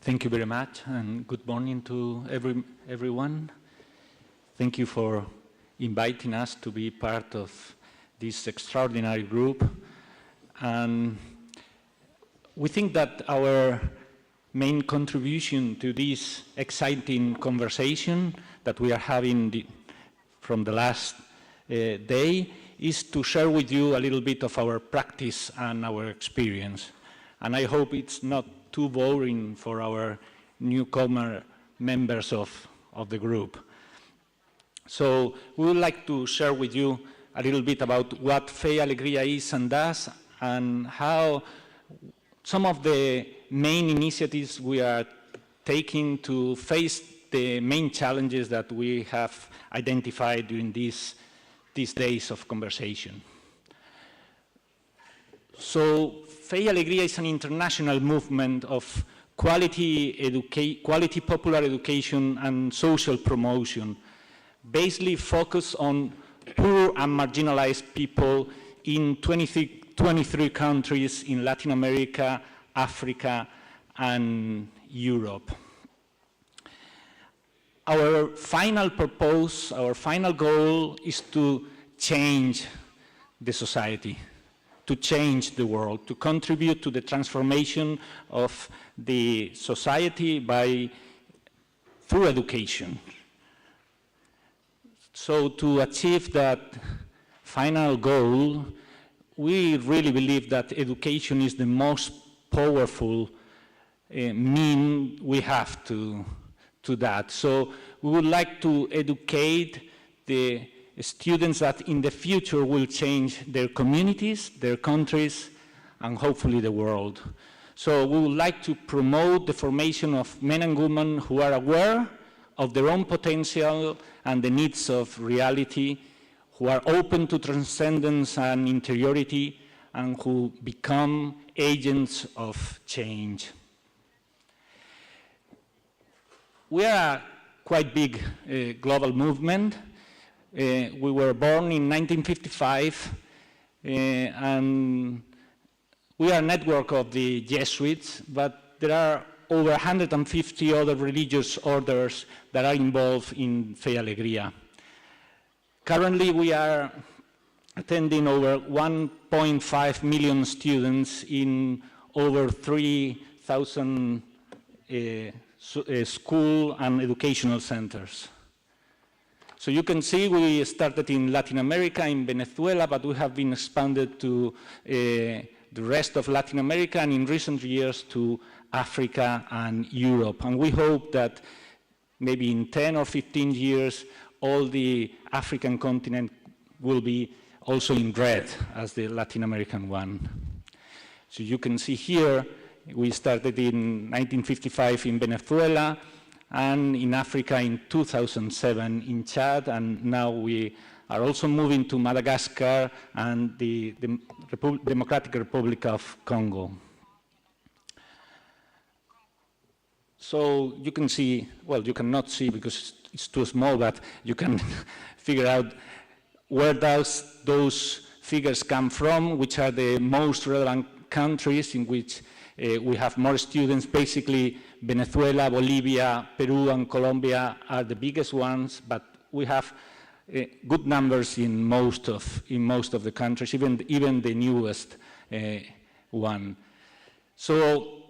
Thank you very much, and good morning to everyone. Thank you for inviting us to be part of this extraordinary group. And we think that our main contribution to this exciting conversation that we are having from the last day is to share with you a little bit of our practice and our experience. And I hope it's not too boring for our newcomer members of the group. So we would like to share with you a little bit about what Fe Alegria is and does, and how some of the main initiatives we are taking to face the main challenges that we have identified during these days of conversation. So Fe Alegria is an international movement of quality popular education and social promotion, basically focused on poor and marginalized people in 23 countries in Latin America, Africa, and Europe. Our final purpose, our final goal is to change the society, to change the world, to contribute to the transformation of the society through education. So to achieve that final goal, we really believe that education is the most powerful mean we have to that. So we would like to educate the students that in the future will change their communities, their countries, and hopefully the world. So we would like to promote the formation of men and women who are aware of their own potential and the needs of reality, who are open to transcendence and interiority, and who become agents of change. We are a quite big global movement. We were born in 1955, and we are a network of the Jesuits, but there are over 150 other religious orders that are involved in Fe Alegria. Currently, we are attending over 1.5 million students in over 3,000 school and educational centers. So you can see we started in Latin America, in Venezuela, but we have been expanded to the rest of Latin America, and in recent years to Africa and Europe. And we hope that maybe in 10 or 15 years, all the African continent will be also in red as the Latin American one. So you can see here, we started in 1955 in Venezuela, and in Africa in 2007 in Chad, and now we are also moving to Madagascar and the Democratic Republic of Congo. So you can see, well, you cannot see because it's too small, but you can figure out where those figures come from, which are the most relevant countries in which we have more students. Basically, Venezuela, Bolivia, Peru, and Colombia are the biggest ones, but we have good numbers in most of the countries, even the newest one. So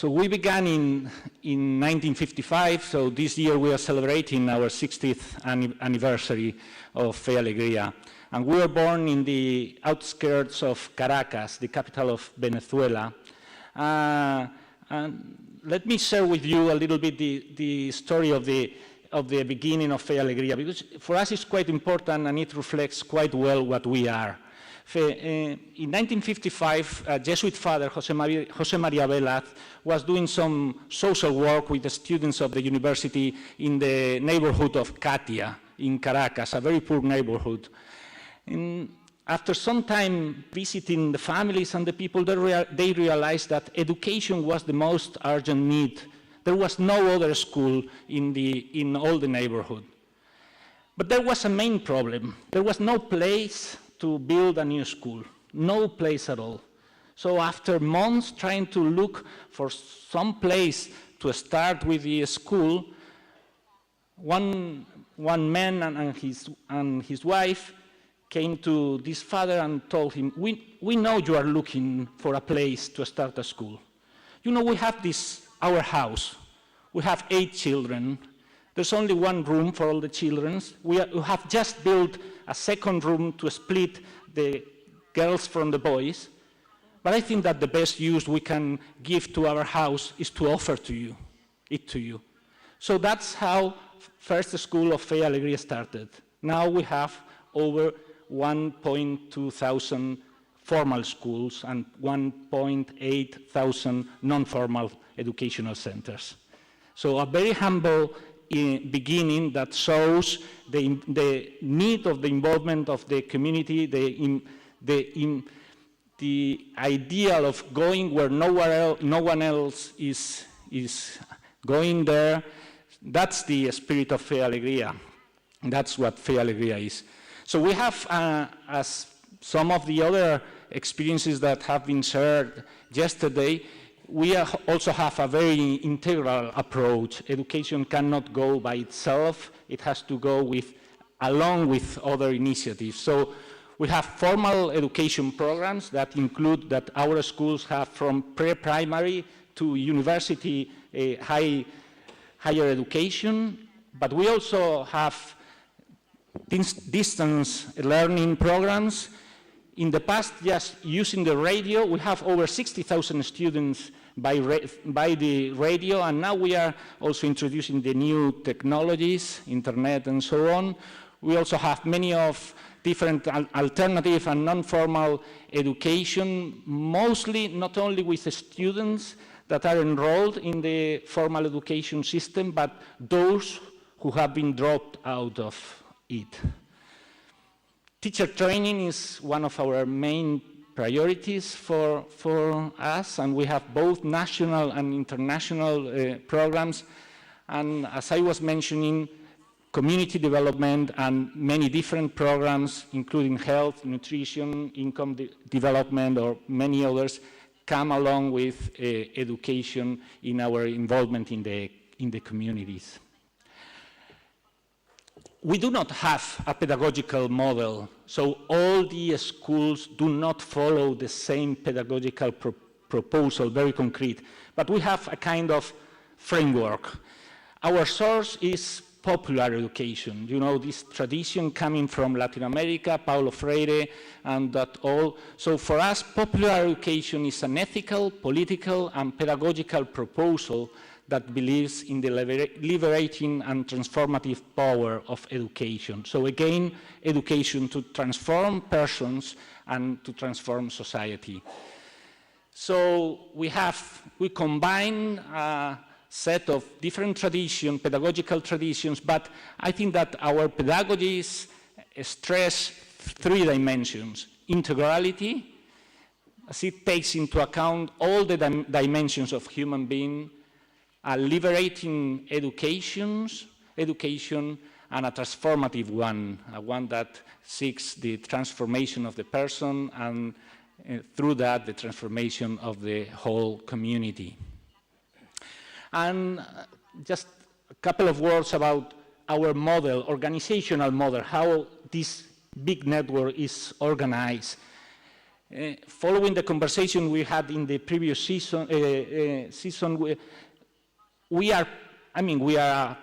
we began in 1955, so this year we are celebrating our 60th anniversary of Fe Alegria. And we were born in the outskirts of Caracas, the capital of Venezuela. And let me share with you a little bit the story of the beginning of Fe Alegria, because for us it's quite important and it reflects quite well what we are. In 1955, a Jesuit father, Jose Maria Velaz, was doing some social work with the students of the university in the neighborhood of Catia in Caracas, a very poor neighborhood. And after some time visiting the families and the people, they realized that education was the most urgent need. There was no other school in all the neighborhood. But there was a main problem. There was no place to build a new school, no place at all. So after months trying to look for some place to start with the school, one man and his wife came to this father and told him, we know you are looking for a place to start a school. You know, we have our house. We have 8 children. There's only one room for all the children. We have just built a second room to split the girls from the boys. But I think that the best use we can give to our house is to offer it to you. So that's how first school of Fe Alegria started. Now we have over 1.2 thousand formal schools and 1.8 thousand non-formal educational centers. So a very humble beginning that shows the need of the involvement of the community, the ideal of going where no one else is going there. That's the spirit of Fe Alegria. That's what Fe Alegria is. So we have, as some of the other experiences that have been shared yesterday, we also have a very integral approach. Education cannot go by itself. It has to go along with other initiatives. So we have formal education programs that include that our schools have from pre-primary to university higher education, but we also have distance learning programs. In the past, just using the radio, we have over 60,000 students by the radio, and now we are also introducing the new technologies, internet and so on. We also have many of different alternative and non-formal education, mostly not only with the students that are enrolled in the formal education system, but those who have been dropped out of it. Teacher training is one of our main priorities for us, and we have both national and international programs. And as I was mentioning, community development and many different programs, including health, nutrition, income development, or many others, come along with education in our involvement in the communities. We do not have a pedagogical model, so all the schools do not follow the same pedagogical proposal, very concrete, but we have a kind of framework. Our source is popular education, you know, this tradition coming from Latin America, Paulo Freire, and that all. So for us, popular education is an ethical, political, and pedagogical proposal that believes in the liberating and transformative power of education. So again, education to transform persons and to transform society. So we combine a set of different pedagogical traditions, but I think that our pedagogies stress 3 dimensions. Integrality, as it takes into account all the dimensions of human being, a liberating education, and a transformative one, one that seeks the transformation of the person and through that the transformation of the whole community. And just a couple of words about our model, organizational model, how this big network is organized. Following the conversation we had in the previous season, we are a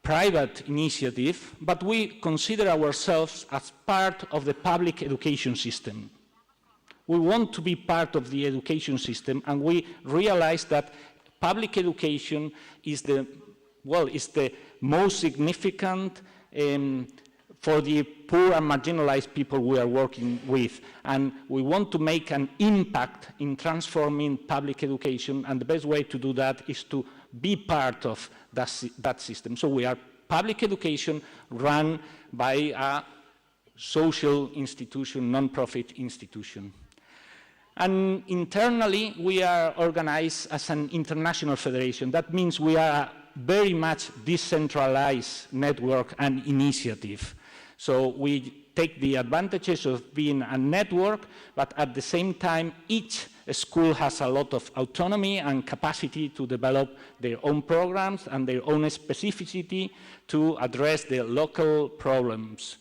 private initiative, but we consider ourselves as part of the public education system. We want to be part of the education system, and we realize that public education is the most significant for the poor and marginalized people we are working with. And we want to make an impact in transforming public education, and the best way to do that is to be part of that system. So we are public education run by a social institution, non-profit institution. And internally, we are organized as an international federation. That means we are a very much decentralized network and initiative. So we take the advantages of being a network, but at the same time, each a school has a lot of autonomy and capacity to develop their own programs and their own specificity to address the local problems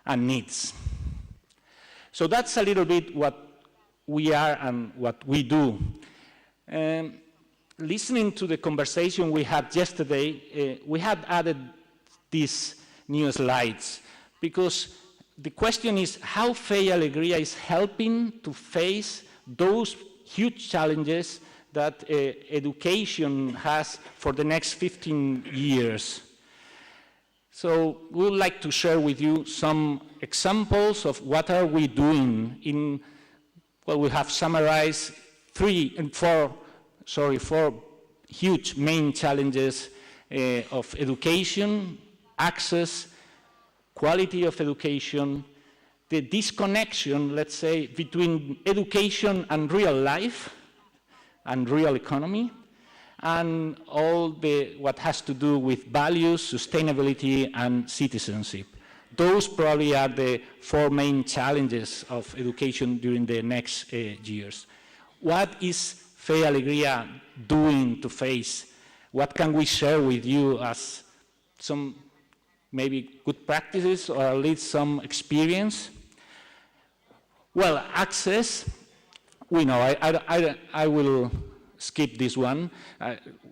and needs. So that's a little bit what we are and what we do. Listening to the conversation we had yesterday, we had added these new slides because the question is how Fe Alegria is helping to face those huge challenges that education has for the next 15 years. So we would like to share with you some examples of what are we doing in, well, we have summarized four huge main challenges of education, access, quality of education, the disconnection, let's say, between education and real life and real economy, and all what has to do with values, sustainability, and citizenship. Those probably are the four main challenges of education during the next years. What is Fe Alegria doing to face? What can we share with you as some maybe good practices or at least some experience? Well, access, we know, I will skip this one,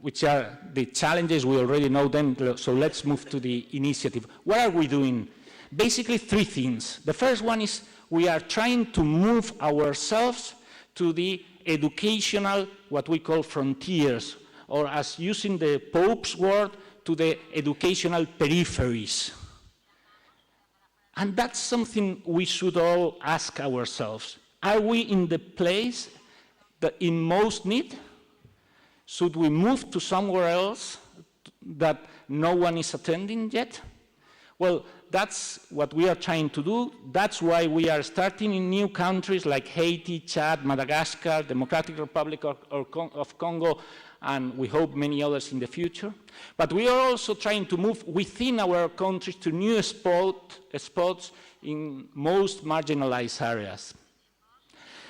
which are the challenges we already know them, so let's move to the initiative. What are we doing? Basically three things. The first one is we are trying to move ourselves to the educational, what we call frontiers, or as using the Pope's word, to the educational peripheries. And that's something we should all ask ourselves. Are we in the place that in most need? Should we move to somewhere else that no one is attending yet? Well, that's what we are trying to do. That's why we are starting in new countries like Haiti, Chad, Madagascar, Democratic Republic of Congo, and we hope many others in the future. But we are also trying to move within our countries to new spots in most marginalized areas.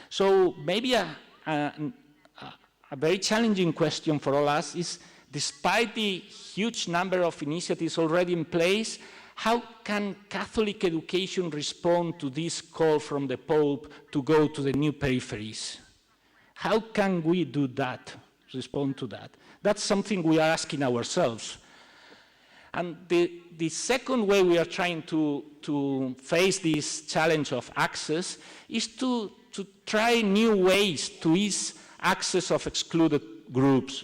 So maybe a very challenging question for all us is, despite the huge number of initiatives already in place, how can Catholic education respond to this call from the Pope to go to the new peripheries? How can we do that, respond to that? That's something we are asking ourselves. And the second way we are trying to face this challenge of access is to try new ways to ease access of excluded groups.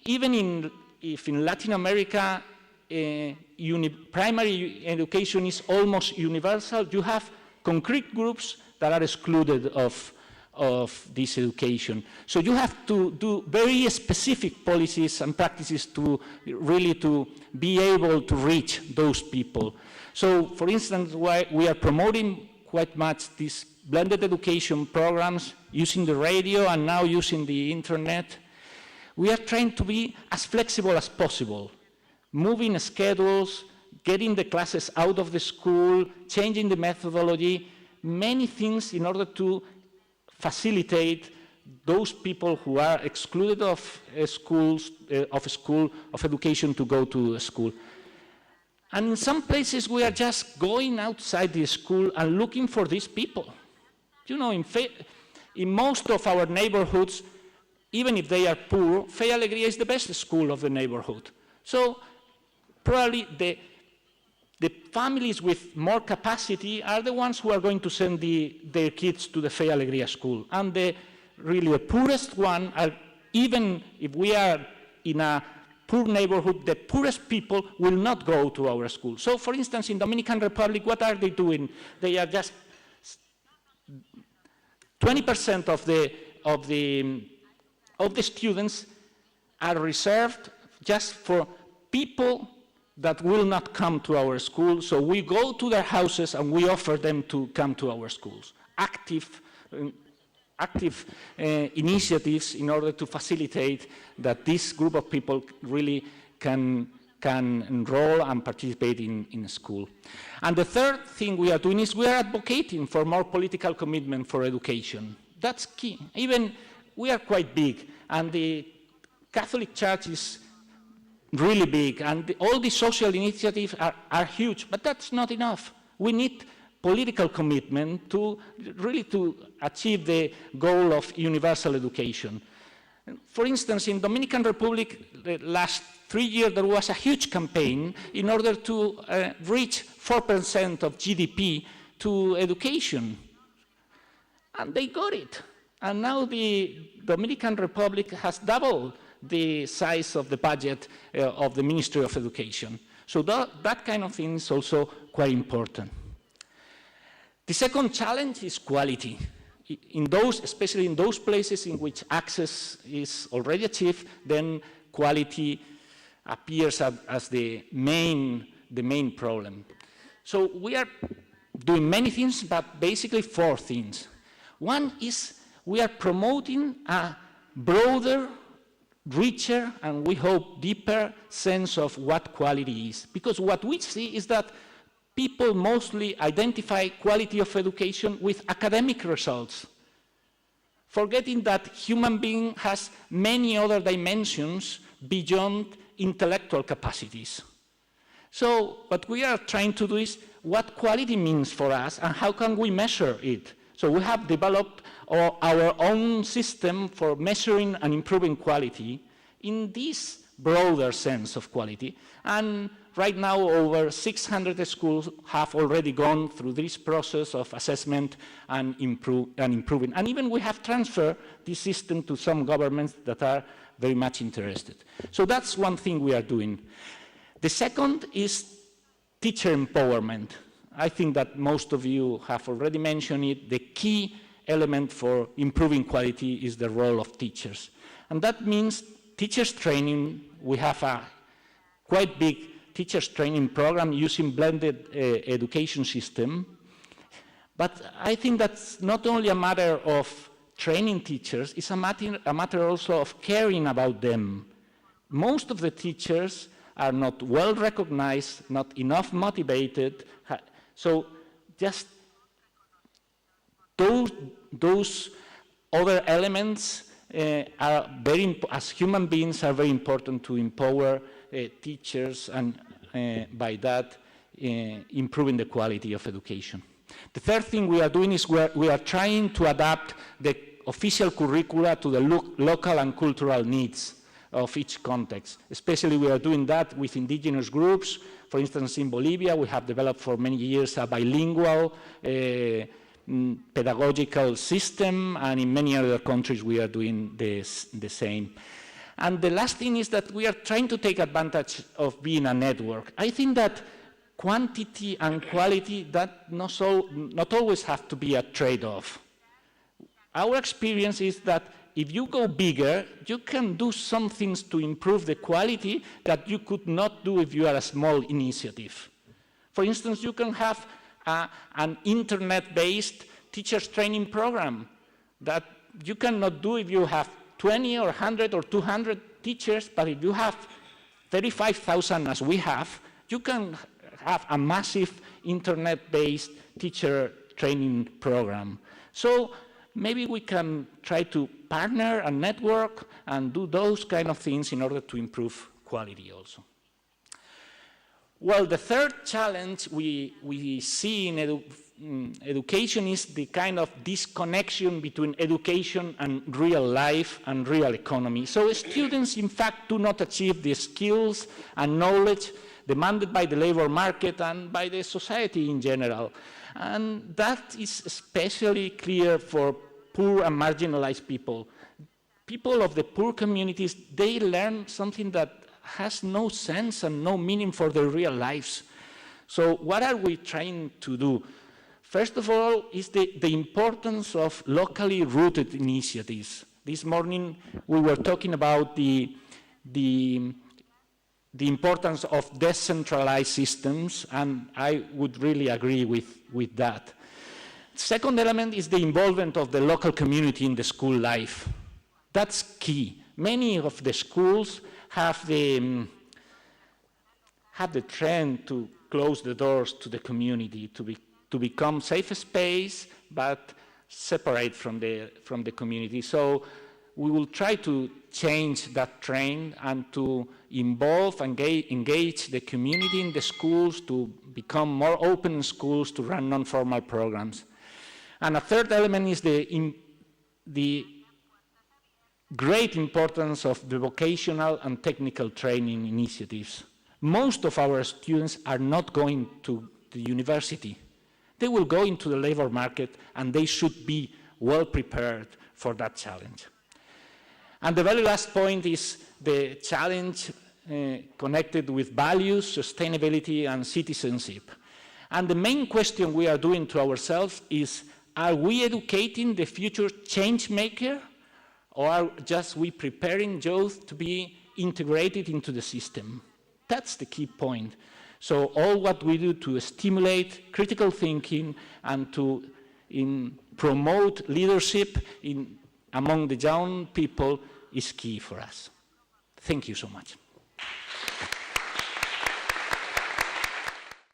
Even if in Latin America, primary education is almost universal, you have concrete groups that are excluded of this education. So you have to do very specific policies and practices to really to be able to reach those people. So for instance, we are promoting quite much these blended education programs using the radio and now using the internet. We are trying to be as flexible as possible, moving schedules, getting the classes out of the school, changing the methodology, many things in order to facilitate those people who are excluded of education to go to a school. And in some places we are just going outside the school and looking for these people. You know, in most of our neighborhoods, even if they are poor, Fe Alegria is the best school of the neighborhood. So probably the families with more capacity are the ones who are going to send their kids to the Fe Alegria school. And the poorest one, even if we are in a poor neighborhood, the poorest people will not go to our school. So for instance, in Dominican Republic, what are they doing? They are just 20% of the students are reserved just for people that will not come to our school. So we go to their houses and we offer them to come to our schools. Active initiatives in order to facilitate that this group of people really can enroll and participate in school. And the third thing we are doing is we are advocating for more political commitment for education. That's key. Even we are quite big, and the Catholic Church is really big, and all the social initiatives are huge, but that's not enough. We need political commitment to really to achieve the goal of universal education. For instance, in Dominican Republic, the last 3 years, there was a huge campaign in order to reach 4% of GDP to education. And they got it. And now the Dominican Republic has doubled the size of the budget of the Ministry of Education. So that kind of thing is also quite important. The second challenge is quality. Especially in those places in which access is already achieved, then quality appears as the main problem. So we are doing many things, but basically 4 things. One is we are promoting a broader, richer, and we hope deeper sense of what quality is. Because what we see is that people mostly identify quality of education with academic results, forgetting that human being has many other dimensions beyond intellectual capacities. So what we are trying to do is what quality means for us and how can we measure it. So we have developed our own system for measuring and improving quality in this broader sense of quality. And right now, over 600 schools have already gone through this process of assessment and improving. And even we have transferred this system to some governments that are very much interested. So that's one thing we are doing. The second is teacher empowerment. I think that most of you have already mentioned it. The key element for improving quality is the role of teachers. And that means teachers training. We have a quite big teachers training program using blended education system. But I think that's not only a matter of training teachers, it's a matter also of caring about them. Most of the teachers are not well recognized, not enough motivated. So just those other elements are as human beings, are very important to empower teachers and by that improving the quality of education. The third thing we are doing is we are trying to adapt the official curricula to the local and cultural needs of each context. Especially we are doing that with indigenous groups. For instance, in Bolivia, we have developed for many years a bilingual pedagogical system, and in many other countries we are doing the same. And the last thing is that we are trying to take advantage of being a network. I think that quantity and quality, that not always have to be a trade-off. Our experience is that if you go bigger, you can do some things to improve the quality that you could not do if you are a small initiative. For instance, you can have an internet-based teachers training program that you cannot do if you have 20 or 100 or 200 teachers, but if you have 35,000 as we have, you can have a massive internet-based teacher training program. So maybe we can try to partner and network and do those kind of things in order to improve quality also. Well, the third challenge we see in education is the kind of disconnection between education and real life and real economy. So students, in fact, do not achieve the skills and knowledge demanded by the labor market and by the society in general. And that is especially clear for poor and marginalized people. People of the poor communities, they learn something that has no sense and no meaning for their real lives. So what are we trying to do? First of all is the importance of locally rooted initiatives. This morning we were talking about the importance of decentralized systems, and I would really agree with that. Second element is the involvement of the local community in the school life. That's key. Many of the schools have the trend to close the doors to the community, to become safe space, but separate from the community. So we will try to change that trend and to involve and engage the community in the schools to become more open schools to run non-formal programs. And a third element is the great importance of the vocational and technical training initiatives. Most of our students are not going to the university. They will go into the labor market, and they should be well prepared for that challenge. And the very last point is the challenge connected with values, sustainability, and citizenship. And the main question we are doing to ourselves is, are we educating the future change maker, or are just we preparing youth to be integrated into the system? That's the key point. So all what we do to stimulate critical thinking and to promote leadership among the young people is key for us. Thank you so much.